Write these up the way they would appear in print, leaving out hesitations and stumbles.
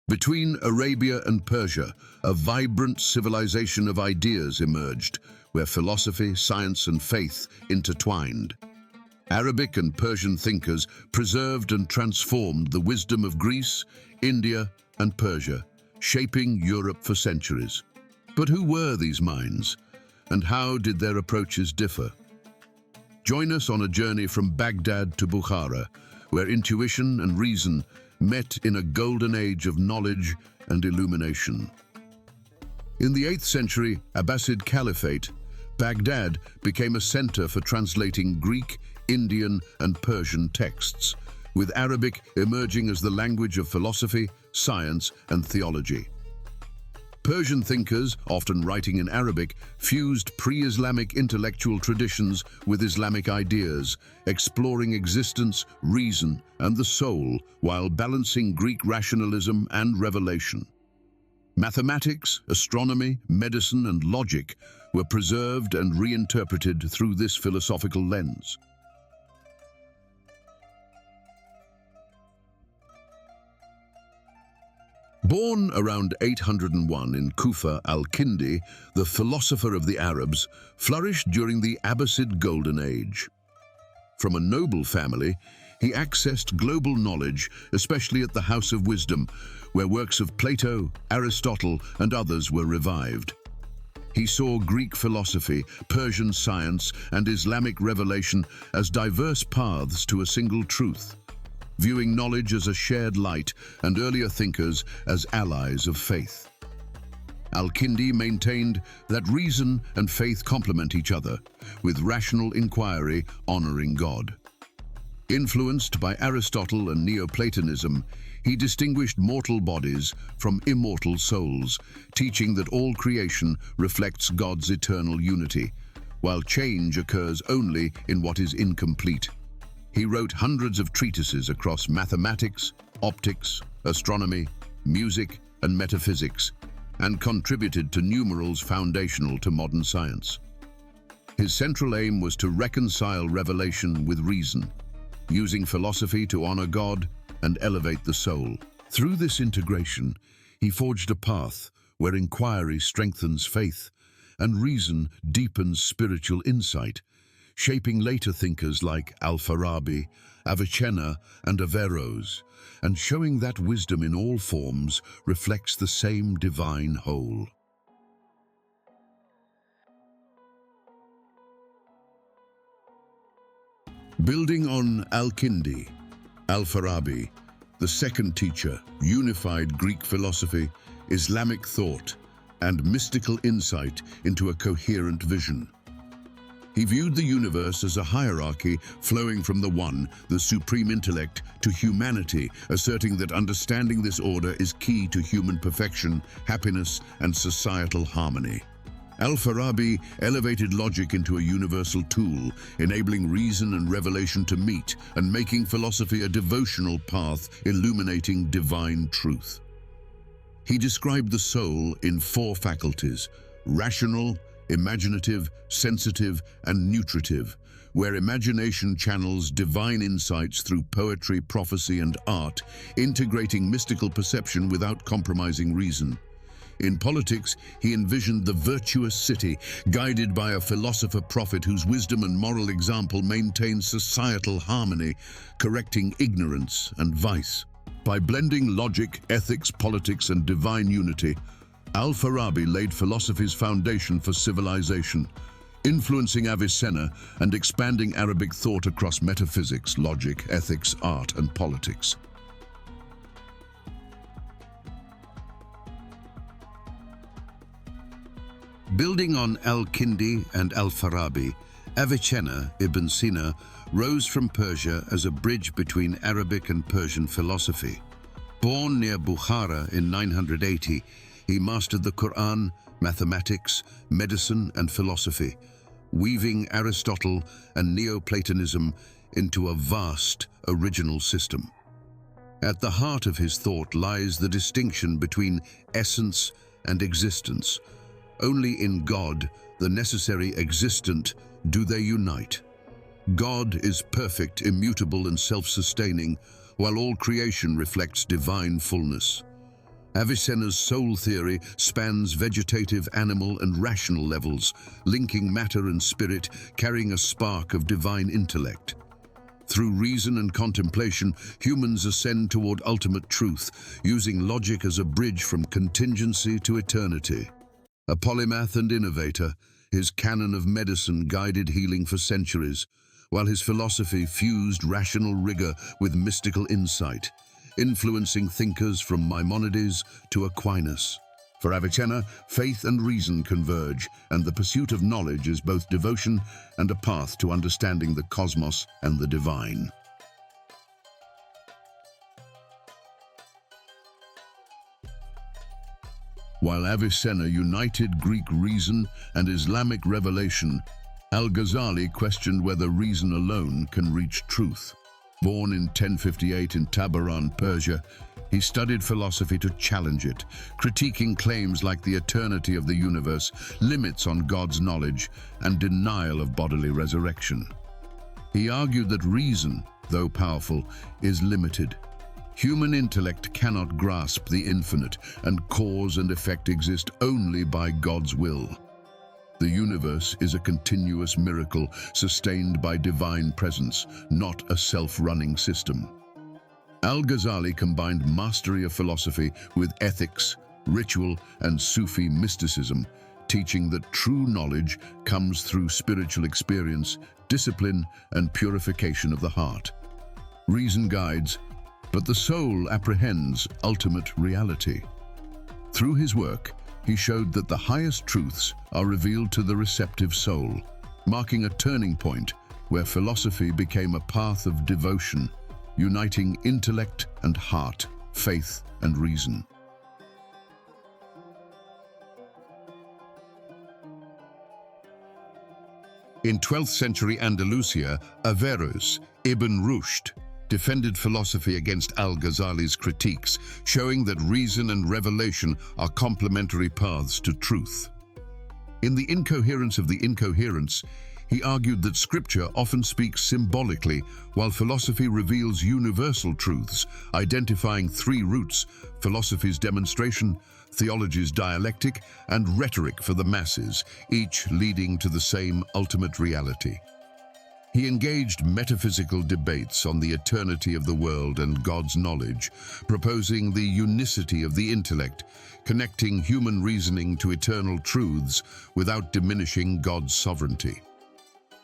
Between Arabia and Persia, a vibrant civilization of ideas emerged, where philosophy, science, and faith intertwined. Arabic and Persian thinkers preserved and transformed the wisdom of Greece, India, and Persia, shaping Europe for centuries. But who were these minds, and how did their approaches differ? Join us on a journey from Baghdad to Bukhara, where intuition and reason met in a golden age of knowledge and illumination. In the 8th century Abbasid Caliphate, Baghdad became a center for translating Greek, Indian, and Persian texts, with Arabic emerging as the language of philosophy, science, and theology. Persian thinkers, often writing in Arabic, fused pre-Islamic intellectual traditions with Islamic ideas, exploring existence, reason, and the soul, while balancing Greek rationalism and revelation. Mathematics, astronomy, medicine, and logic were preserved and reinterpreted through this philosophical lens. Born around 801 in Kufa, Al-Kindi, the philosopher of the Arabs, flourished during the Abbasid Golden Age. From a noble family, he accessed global knowledge, especially at the House of Wisdom, where works of Plato, Aristotle, and others were revived. He saw Greek philosophy, Persian science, and Islamic revelation as diverse paths to a single truth, viewing knowledge as a shared light and earlier thinkers as allies of faith. Al-Kindi maintained that reason and faith complement each other, with rational inquiry honoring God. Influenced by Aristotle and Neoplatonism, he distinguished mortal bodies from immortal souls, teaching that all creation reflects God's eternal unity, while change occurs only in what is incomplete. He wrote hundreds of treatises across mathematics, optics, astronomy, music, and metaphysics, and contributed to numerals foundational to modern science. His central aim was to reconcile revelation with reason, using philosophy to honor God and elevate the soul. Through this integration, he forged a path where inquiry strengthens faith and reason deepens spiritual insight, shaping later thinkers like Al-Farabi, Avicenna, and Averroes, and showing that wisdom in all forms reflects the same divine whole. Building on Al-Kindi, Al-Farabi, the second teacher, unified Greek philosophy, Islamic thought, and mystical insight into a coherent vision. He viewed the universe as a hierarchy flowing from the One, the supreme intellect, to humanity, asserting that understanding this order is key to human perfection, happiness, and societal harmony. Al-Farabi elevated logic into a universal tool, enabling reason and revelation to meet and making philosophy a devotional path illuminating divine truth. He described the soul in 4 faculties: rational, imaginative, sensitive, and nutritive, where imagination channels divine insights through poetry, prophecy, and art, integrating mystical perception without compromising reason. In politics, he envisioned the virtuous city, guided by a philosopher-prophet whose wisdom and moral example maintains societal harmony, correcting ignorance and vice. By blending logic, ethics, politics, and divine unity, Al-Farabi laid philosophy's foundation for civilization, influencing Avicenna and expanding Arabic thought across metaphysics, logic, ethics, art, and politics. Building on Al-Kindi and Al-Farabi, Avicenna, Ibn Sina, rose from Persia as a bridge between Arabic and Persian philosophy. Born near Bukhara in 980, he mastered the Quran, mathematics, medicine, and philosophy, weaving Aristotle and Neoplatonism into a vast, original system. At the heart of his thought lies the distinction between essence and existence. Only in God, the necessary existent, do they unite. God is perfect, immutable, and self-sustaining, while all creation reflects divine fullness. Avicenna's soul theory spans vegetative, animal, and rational levels, linking matter and spirit, carrying a spark of divine intellect. Through reason and contemplation, humans ascend toward ultimate truth, using logic as a bridge from contingency to eternity. A polymath and innovator, his canon of medicine guided healing for centuries, while his philosophy fused rational rigor with mystical insight, influencing thinkers from Maimonides to Aquinas. For Avicenna, faith and reason converge, and the pursuit of knowledge is both devotion and a path to understanding the cosmos and the divine. While Avicenna united Greek reason and Islamic revelation, Al-Ghazali questioned whether reason alone can reach truth. Born in 1058 in Tabaran, Persia, he studied philosophy to challenge it, critiquing claims like the eternity of the universe, limits on God's knowledge, and denial of bodily resurrection. He argued that reason, though powerful, is limited. Human intellect cannot grasp the infinite, and cause and effect exist only by God's will. The universe is a continuous miracle sustained by divine presence, not a self-running system. Al-Ghazali combined mastery of philosophy with ethics, ritual, and Sufi mysticism, teaching that true knowledge comes through spiritual experience, discipline, and purification of the heart. Reason guides, but the soul apprehends ultimate reality. Through his work, he showed that the highest truths are revealed to the receptive soul, marking a turning point where philosophy became a path of devotion, uniting intellect and heart, faith and reason. In 12th century Andalusia, Averroes, Ibn Rushd, defended philosophy against Al-Ghazali's critiques, showing that reason and revelation are complementary paths to truth. In The Incoherence of the Incoherence, he argued that scripture often speaks symbolically, while philosophy reveals universal truths, identifying three roots: philosophy's demonstration, theology's dialectic, and rhetoric for the masses, each leading to the same ultimate reality. He engaged metaphysical debates on the eternity of the world and God's knowledge, proposing the unicity of the intellect, connecting human reasoning to eternal truths without diminishing God's sovereignty.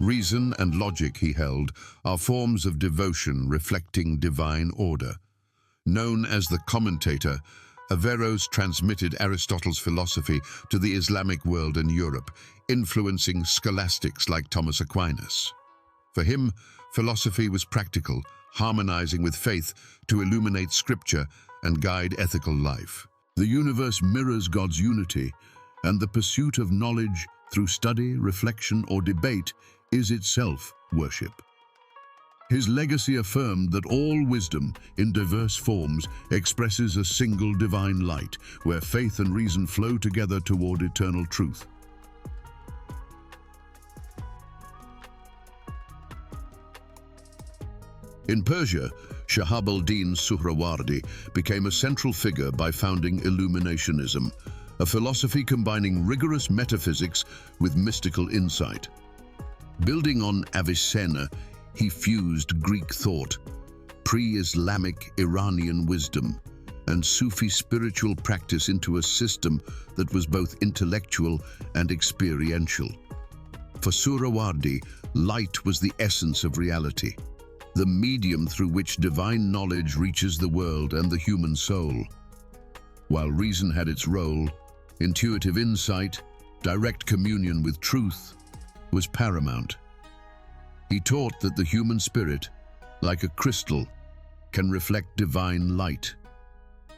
Reason and logic, he held, are forms of devotion reflecting divine order. Known as the Commentator, Averroes transmitted Aristotle's philosophy to the Islamic world and Europe, influencing scholastics like Thomas Aquinas. For him, philosophy was practical, harmonizing with faith to illuminate scripture and guide ethical life. The universe mirrors God's unity, and the pursuit of knowledge through study, reflection, or debate is itself worship. His legacy affirmed that all wisdom, in diverse forms, expresses a single divine light, where faith and reason flow together toward eternal truth. In Persia, Shahab al-Din Suhrawardi became a central figure by founding Illuminationism, a philosophy combining rigorous metaphysics with mystical insight. Building on Avicenna, he fused Greek thought, pre-Islamic Iranian wisdom, and Sufi spiritual practice into a system that was both intellectual and experiential. For Suhrawardi, light was the essence of reality, the medium through which divine knowledge reaches the world and the human soul. While reason had its role, intuitive insight, direct communion with truth, was paramount. He taught that the human spirit, like a crystal, can reflect divine light,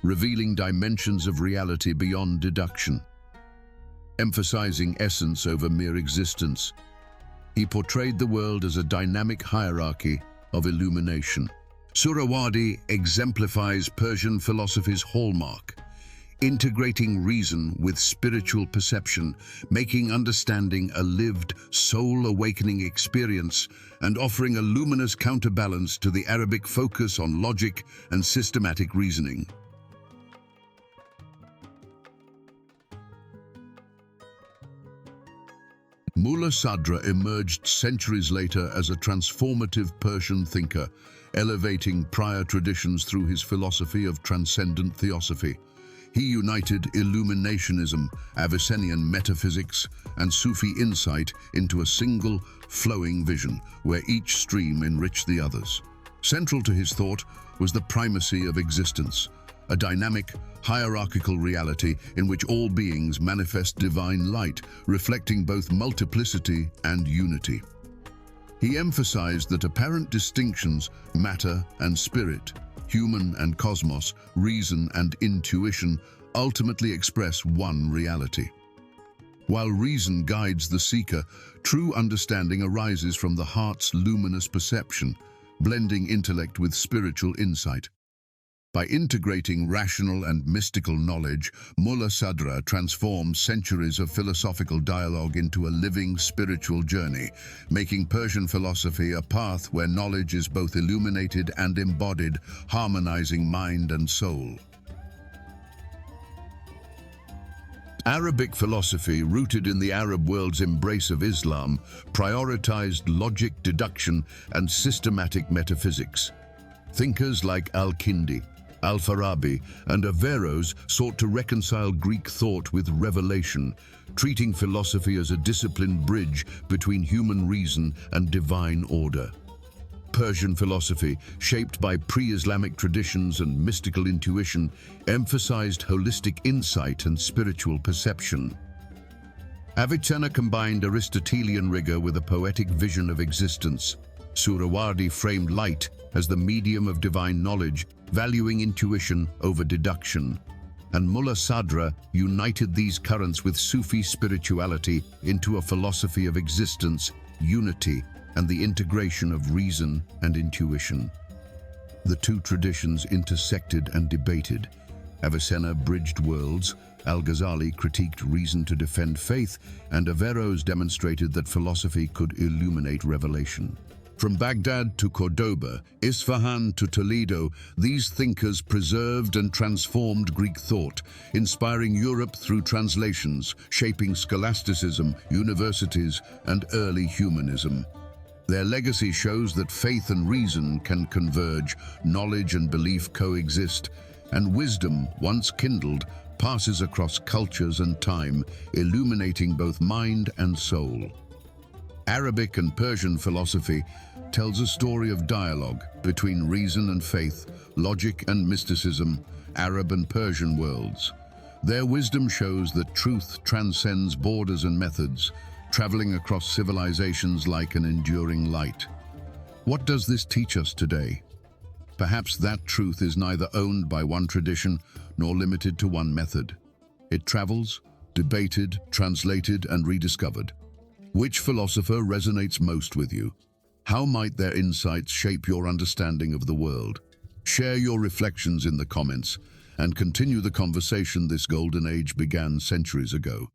revealing dimensions of reality beyond deduction. Emphasizing essence over mere existence, he portrayed the world as a dynamic hierarchy of illumination. Suhrawardi exemplifies Persian philosophy's hallmark, integrating reason with spiritual perception, making understanding a lived, soul-awakening experience, and offering a luminous counterbalance to the Arabic focus on logic and systematic reasoning. Mulla Sadra emerged centuries later as a transformative Persian thinker, elevating prior traditions through his philosophy of Transcendent Theosophy. He united Illuminationism, Avicennian metaphysics, and Sufi insight into a single, flowing vision, where each stream enriched the others. Central to his thought was the primacy of existence, a dynamic, hierarchical reality in which all beings manifest divine light, reflecting both multiplicity and unity. He emphasized that apparent distinctions, matter and spirit, human and cosmos, reason and intuition, ultimately express one reality. While reason guides the seeker, true understanding arises from the heart's luminous perception, blending intellect with spiritual insight. By integrating rational and mystical knowledge, Mulla Sadra transformed centuries of philosophical dialogue into a living spiritual journey, making Persian philosophy a path where knowledge is both illuminated and embodied, harmonizing mind and soul. Arabic philosophy, rooted in the Arab world's embrace of Islam, prioritized logic, deduction, and systematic metaphysics. Thinkers like Al-Kindi, Al-Farabi, and Averroes sought to reconcile Greek thought with revelation, treating philosophy as a disciplined bridge between human reason and divine order. Persian philosophy, shaped by pre-Islamic traditions and mystical intuition, emphasized holistic insight and spiritual perception. Avicenna combined Aristotelian rigor with a poetic vision of existence. Suhrawardi framed light as the medium of divine knowledge, valuing intuition over deduction. And Mulla Sadra united these currents with Sufi spirituality into a philosophy of existence, unity, and the integration of reason and intuition. The two traditions intersected and debated. Avicenna bridged worlds, Al-Ghazali critiqued reason to defend faith, and Averroes demonstrated that philosophy could illuminate revelation. From Baghdad to Cordoba, Isfahan to Toledo, these thinkers preserved and transformed Greek thought, inspiring Europe through translations, shaping scholasticism, universities, and early humanism. Their legacy shows that faith and reason can converge, knowledge and belief coexist, and wisdom, once kindled, passes across cultures and time, illuminating both mind and soul. Arabic and Persian philosophy tells a story of dialogue between reason and faith, logic and mysticism, Arab and Persian worlds. Their wisdom shows that truth transcends borders and methods, traveling across civilizations like an enduring light. What does this teach us today? Perhaps that truth is neither owned by one tradition nor limited to one method. It travels, debated, translated, and rediscovered. Which philosopher resonates most with you? How might their insights shape your understanding of the world? Share your reflections in the comments and continue the conversation this golden age began centuries ago.